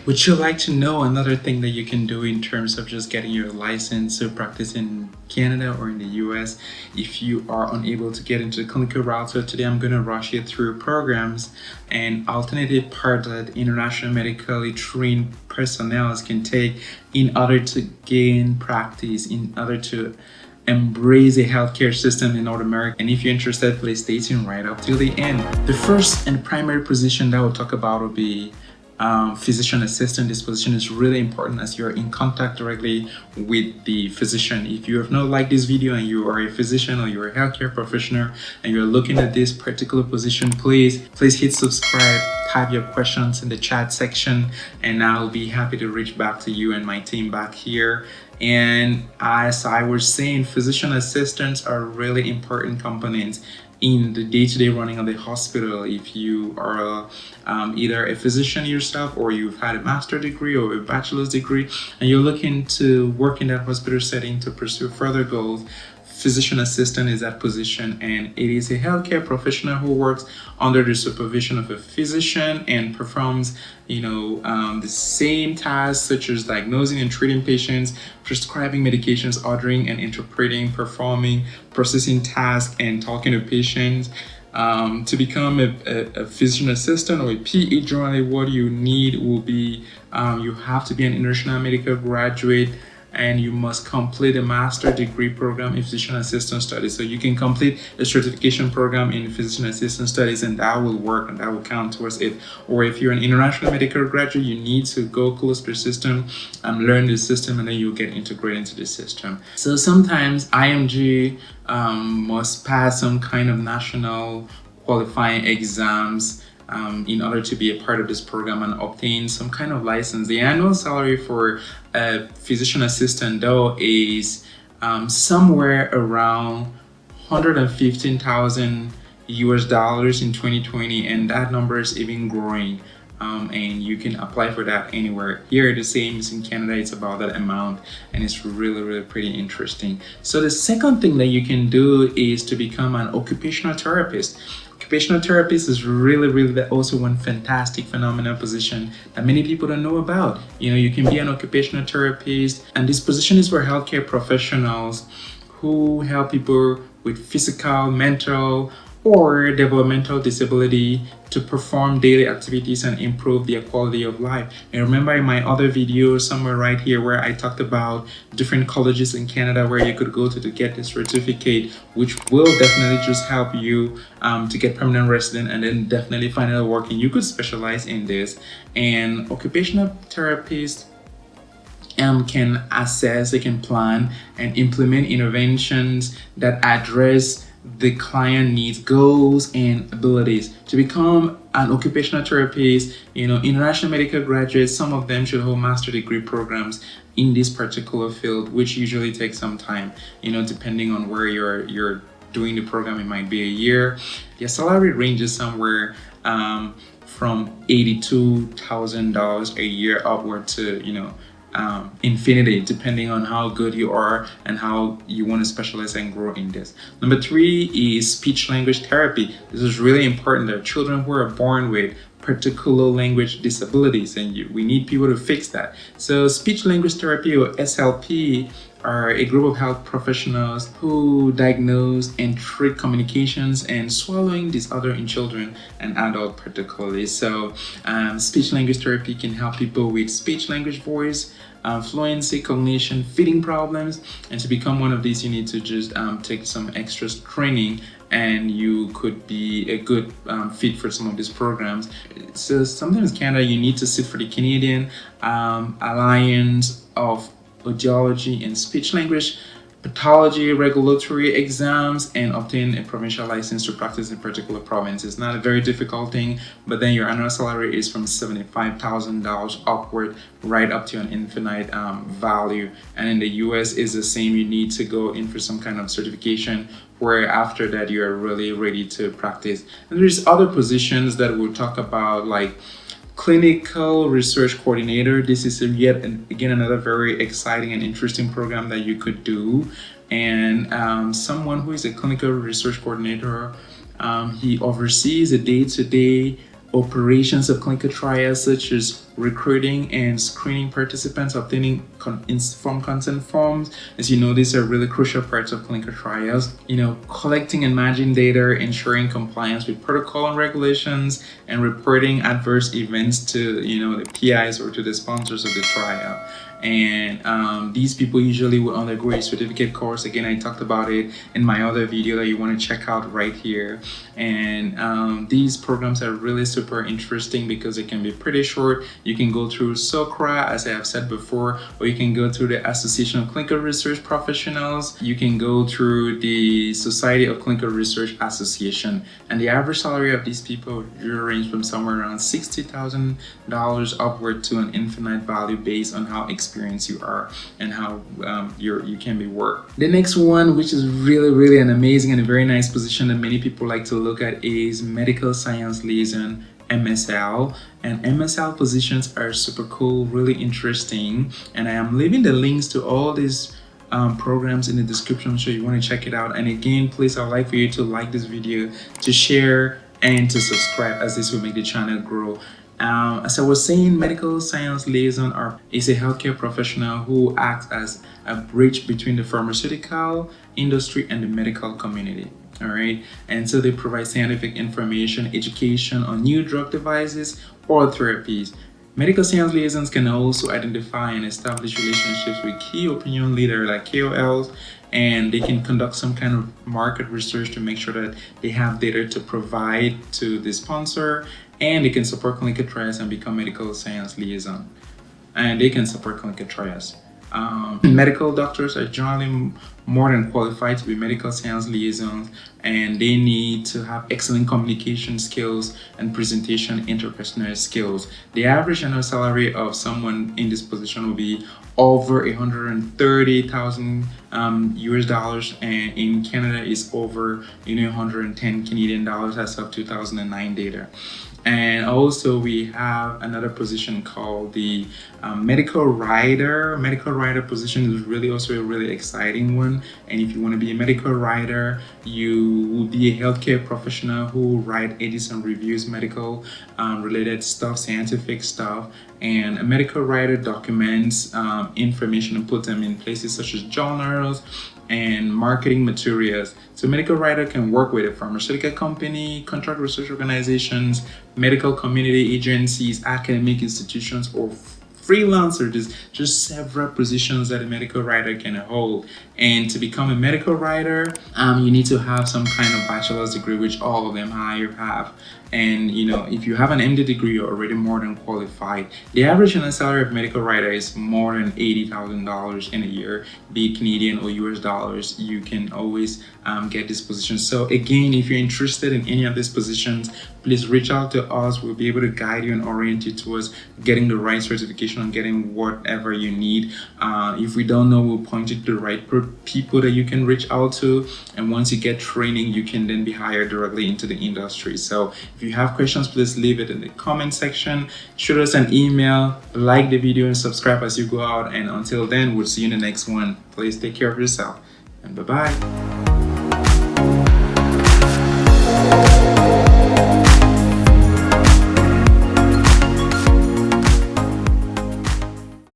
Would you like to know another thing that you can do in terms of just getting your license to practice in Canada or in the US if you are unable to get into the clinical route? So today I'm going to rush you through programs and alternative paths that international medically trained personnel can take in order to gain practice, in order to embrace a healthcare system in North America. And if you're interested, please stay tuned right up till the end. The first and primary position that we'll talk about will be physician assistant. This position is really important as you're in contact directly with the physician. If you have not liked this video and you are a physician or you're a healthcare professional and you're looking at this particular position, please hit subscribe, type your questions in the chat section, and I'll be happy to reach back to you and my team back here. And as I was saying, physician assistants are really important components in the day-to-day running of the hospital. If you are either a physician yourself, or you've had a master's degree or a bachelor's degree and you're looking to work in that hospital setting to pursue further goals, physician assistant is that position, and it is a healthcare professional who works under the supervision of a physician and performs the same tasks such as diagnosing and treating patients, prescribing medications, ordering and interpreting, performing processing tasks, and talking to patients. To become a physician assistant or a PA generally, what you need will be you have to be an international medical graduate, and you must complete a master's degree program in physician assistant studies. So you can complete a certification program in physician assistant studies, and that will work and that will count towards it. Or if you're an international medical graduate, you need to go close to the system and learn the system, and then you'll get integrated into the system. So sometimes IMG must pass some kind of national qualifying exams in order to be a part of this program and obtain some kind of license. The annual salary for a physician assistant, though, is somewhere around $115,000 US in 2020, and that number is even growing. And you can apply for that anywhere. Here, the same as in Canada, it's about that amount, and it's really pretty interesting. So the second thing that you can do is to become an occupational therapist. Occupational therapist is really also one fantastic phenomenal position that many people don't know about. You can be an occupational therapist, and this position is for healthcare professionals who help people with physical, mental, or developmental disability to perform daily activities and improve their quality of life. And remember in my other video somewhere right here where I talked about different colleges in Canada where you could go to get this certificate, which will definitely just help you to get permanent resident and then definitely find out work, and you could specialize in this. And occupational therapists can assess, they can plan and implement interventions that address the client needs, goals, and abilities. To become an occupational therapist, international medical graduates, some of them should hold master degree programs in this particular field, which usually takes some time, depending on where you're doing the program. It might be a year. Your salary ranges somewhere from $82,000 a year upward to infinity, depending on how good you are and how you want to specialize and grow in this. Number 3 is speech language therapy. This is really important. There are children who are born with particular language disabilities, and we need people to fix that. So speech language therapy, or SLP, are a group of health professionals who diagnose and treat communications and swallowing disorder in children and adults particularly. So speech language therapy can help people with speech language, voice, fluency, cognition, feeding problems. And to become one of these, you need to just take some extra training, and you could be a good fit for some of these programs. So sometimes in Canada, you need to sit for the Canadian Alliance of Audiology and Speech Language Pathology regulatory exams and obtain a provincial license to practice in particular province. It's not a very difficult thing, but then your annual salary is from $75,000 upward, right up to an infinite value. And in the US is the same. You need to go in for some kind of certification, where after that you're really ready to practice. And there's other positions that we'll talk about, like clinical research coordinator. This is yet again another very exciting and interesting program that you could do. And someone who is a clinical research coordinator, he oversees the day-to-day operations of clinical trials, such as recruiting and screening participants, obtaining informed consent forms. As you know, these are really crucial parts of clinical trials. Collecting and managing data, ensuring compliance with protocol and regulations, and reporting adverse events to the PIs or to the sponsors of the trial. And these people usually will undergo a certificate course. Again, I talked about it in my other video that you want to check out right here. And these programs are really super interesting because it can be pretty short. You can go through SOCRA, as I have said before, or you can go through the Association of Clinical Research Professionals. You can go through the Society of Clinical Research Association. And the average salary of these people range from somewhere around $60,000 upward to an infinite value based on how experienced you are and how you can be worked. The next one, which is really an amazing and a very nice position that many people like to look at, is Medical Science Liaison, MSL. And MSL positions are super cool, really interesting, and I am leaving the links to all these programs in the description, so you want to check it out. And again, please, I would like for you to like this video, to share, and to subscribe, as this will make the channel grow. As I was saying, medical science liaison is a healthcare professional who acts as a bridge between the pharmaceutical industry and the medical community. All right, and so they provide scientific information, education on new drug devices or therapies. Medical science liaisons can also identify and establish relationships with key opinion leaders like KOLs, and they can conduct some kind of market research to make sure that they have data to provide to the sponsor, and they can support clinical trials and become medical science liaison. And they can support clinical trials. Medical doctors are generally more than qualified to be medical science liaisons, and they need to have excellent communication skills and presentation interpersonal skills. The average annual salary of someone in this position will be over $130,000 US dollars, and in Canada is over 110 Canadian dollars as of 2009 data. And also we have another position called the medical writer. Medical writer position is really also a really exciting one. And if you want to be a medical writer, you will be a healthcare professional who write edits and reviews medical related stuff, scientific stuff. And a medical writer documents information and put them in places such as journals and marketing materials. So medical writer can work with a pharmaceutical company, contract research organizations, medical community agencies, academic institutions, or freelancer. There's just several positions that a medical writer can hold. And to become a medical writer, you need to have some kind of bachelor's degree, which all of them have. And if you have an MD degree, you're already more than qualified. The average annual salary of medical writer is more than $80,000 in a year, be it Canadian or US dollars. You can always get this position. So again, if you're interested in any of these positions, please reach out to us. We'll be able to guide you and orient you towards getting the right certification and getting whatever you need. If we don't know, we'll point you to the right people that you can reach out to. And once you get training, you can then be hired directly into the industry. So if you have questions, please leave it in the comment section. Shoot us an email, like the video, and subscribe as you go out. And until then, we'll see you in the next one. Please take care of yourself, and bye-bye.